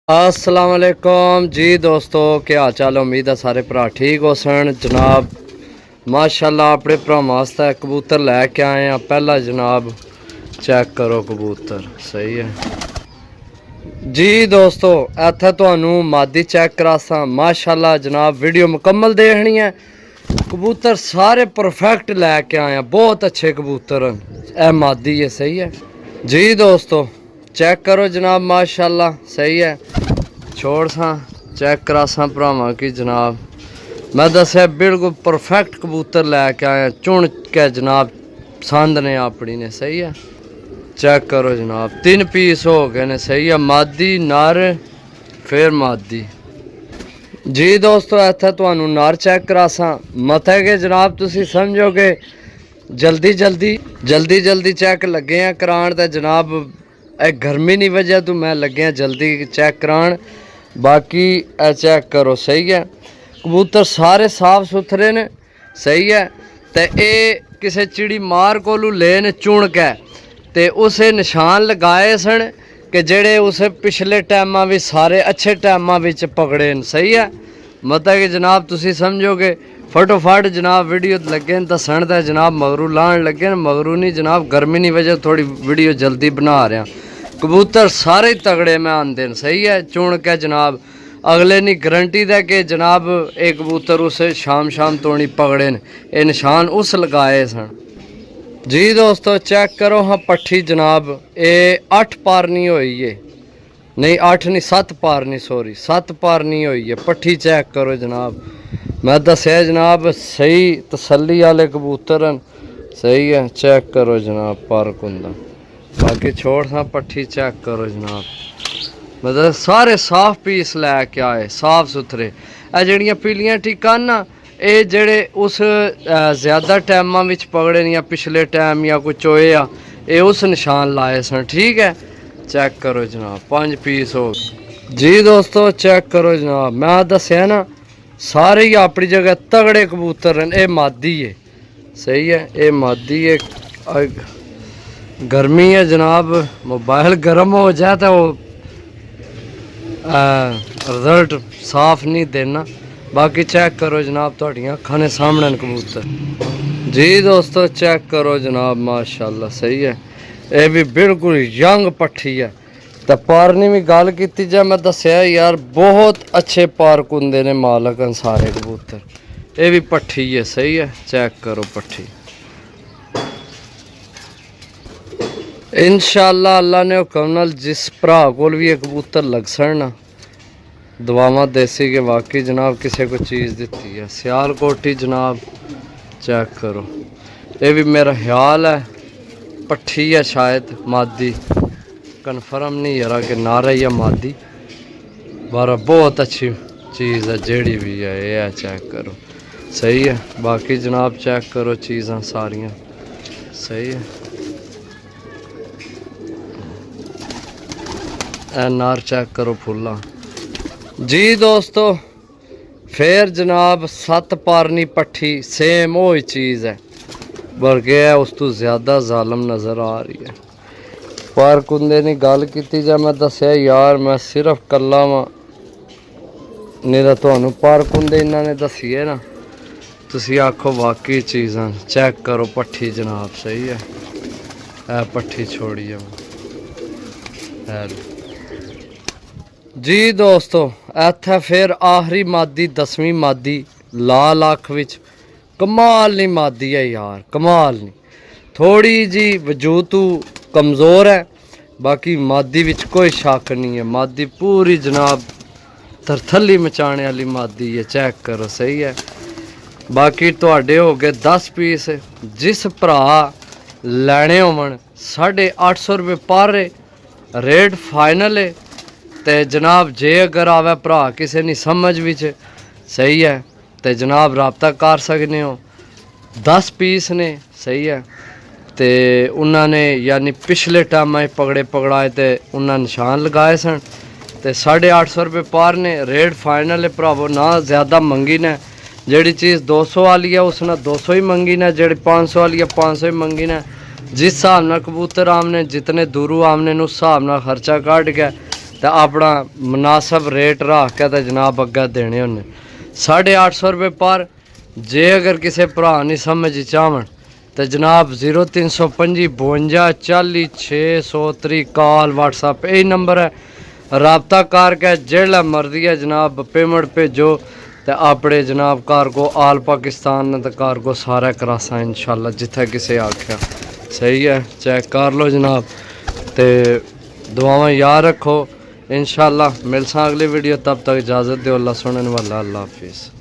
अस्सलाम वालेकुम जी दोस्तों, क्या हाल चाल। उम्मीद है सारे भरा ठीक हो सन जनाब। माशाल्लाह अपने भरावां वास्ते कबूतर लैके आए हैं। पहला जनाब चेक करो कबूतर, सही है जी दोस्तों। इत्थे तुहानू मादी चेक करासा। माशाल्लाह जनाब वीडियो मुकम्मल देखनी है। कबूतर सारे परफेक्ट लैके आए हैं, बहुत अच्छे कबूतर हैं। ए मादी है, सही है जी दोस्तों। चेक करो जनाब, माशाल्लाह सही है। छोड़ सा चेक करासा भरावां की जनाब। मैं दसिया बिल्कुल परफेक्ट कबूतर लैके आया, चुन के जनाब पसंद ने अपनी ने, सही है। चेक करो जनाब, 3 पीस हो गए ने, सही है। मादी नर फिर मादी जी दोस्तों। इत्थे तुहानू नर चेक करासा। मते के जनाब तुसी समझोगे जल्दी चेक लगे हैं करान ते जनाब गर्मी नहीं वजह तो मैं लगे जल्दी चेक करान। बाकी चेक करो, सही है। कबूतर सारे साफ सुथरे ने, सही है। तो ये किसी चिड़ी मार कोलू ले ने चुन के ते उसे निशान लगाए सन कि जेड़े उसे पिछले टाइमां भी सारे अच्छे टाइमां विच पकड़े न, सही है। मतलब कि जनाब तुसी समझोगे फटोफट जनाब वीडियो लगे न दसन ते जनाब मगरू लान लगे न। मगरू नहीं जनाब, गर्मी नहीं वजह थोड़ी वीडियो जल्दी बना रहा। कबूतर सारे ही तगड़े में आंदे न, सही है। चुन के जनाब अगले नहीं गारंटी दे के जनाब एक कबूतर उसे शाम तोड़ी पकड़े न। ये निशान उस लगाए सन जी दोस्तों। चेक करो हाँ पट्ठी जनाब, ये 8 पारनी होई है, नहीं 8 नहीं 7 पारनी, सॉरी 7 पारनी होई है। पट्ठी चेक करो जनाब। मैं दसिया जनाब सही तसल्ली वाले कबूतर हैं, सही है। चेक करो जनाब पर कुंदा। बाकी छोड़ सा पट्ठी चेक करो जनाब। मतलब सारे साफ पीस लैके आए, साफ सुथरे। ए जड़ियाँ पीलियां टिक्का ना, ये जेड़े उस ज़्यादा टाइमां विच पकड़े या पिछले टाइम या कोई चोए आ, ये उस निशान लाए सन, ठीक है। चेक करो जनाब, 5 पीस हो जी दोस्तों। चेक करो जनाब, मैं दसिया ना सारे ही अपनी जगह तगड़े कबूतर हैं। ये मादी है, सही है। ये मादी है। गर्मी है जनाब, मोबाइल गर्म हो जाए तो वो रिजल्ट साफ नहीं देना। बाकी चेक करो जनाब, थोड़ियां अखां ने सामने कबूतर जी दोस्तों। चेक करो जनाब, माशाल्लाह सही है। ये भी बिल्कुल यंग पट्ठी है। तो पारनी भी गल की जाए, मैं दसिया यार बहुत अच्छे पारकुंदे ने मालक हैं सारे कबूतर। ये भी पट्ठी है, सही है। चेक करो पट्ठी। इंशाअल्लाह अल्लाह ने हुक्म नाल जिस भरा कोल भी एक कबूतर लग सन ना, दुआवां देसी के वाकई जनाब किसी को चीज़ दिती है। सियालकोटी जनाब चेक करो। ये भी मेरा ख्याल है पट्ठी है, शायद मादी, कन्फर्म नहीं यार कि नारा या मादी। बारा बहुत अच्छी चीज़ है जेड़ी भी है, ये है। चेक करो, सही है। बाकी जनाब चेक करो चीज़ां सारियां, सही है। नार चेक करो फुल्ला जी दोस्तों। फिर जनाब 7 पारनी पट्ठी सेम वो ही चीज़ है, बल्कि है उस तो ज़्यादा जालम नज़र आ रही है। पारकुंदे ने गल की जाए, मैं दसिया यार मैं सिर्फ कला वा, नहीं तो तुहानू पारकुंदे इन्होंने दसिए ना तुसी आखो वाकई चीज़ां। चेक करो पट्ठी जनाब, सही है। ए पट्ठी छोड़िए जी दोस्तों। इत्थे फिर आखिरी मादी 10वीं मादी लाल अख विच कमाल नहीं मादी है यार, कमाल नहीं। थोड़ी जी वजूद तू कमज़ोर है, बाकी मादी विच कोई शक नहीं है। मादी पूरी जनाब तरथली मचाने वाली मादी है। चेक करो, सही है। बाकी तुहाडे हो गए 10 पीस। जिस भरा लैने होवन 850 रुपये पर रेट फाइनल है। तो जनाब जे अगर आवे भरा किसी नहीं समझ विच, सही है, तो जनाब रबता कर सकते हो। 10 पीस ने, सही है। तो उन्होंने यानी पिछले टाइम पकड़े पकड़ाए तो उन्होंने निशान लगाए सन। तो 850 रुपये पर ने रेट फाइनल है भरावो। ना ज़्यादा मंगी ने, जी चीज़ 200 वाली है उसने 200 ही मंगी ने, जी 500 वाली है 500 ही मंगी ने। जिस हिसाब न कबूतर आमने जितने दूरों आमने उस हिसाब न खर्चा कट गया। तो अपना मुनासब रेट रख के तो जनाब अग्गे देने होने 850 रुपये पर। जे अगर किसी भरा नहीं समझ चाहन तो जनाब 0325 52 40 630 कॉल व्हाट्सअप यही नंबर है, रबता करके जेड़ा मर्जी है जनाब पेमेंट भेजो तो अपने जनाब घर को आल पाकिस्तान तो घर को सारा करासा इंशाल्लाह जिथे किसी आख्या। सही है, चेक कर लो जनाब तो दुआवां याद रखो। इंशाल्लाह मिलसा अगली वीडियो, तब तक इजाज़त दो। अल्लाह सुनने वाला, अल्लाह हाफिज़।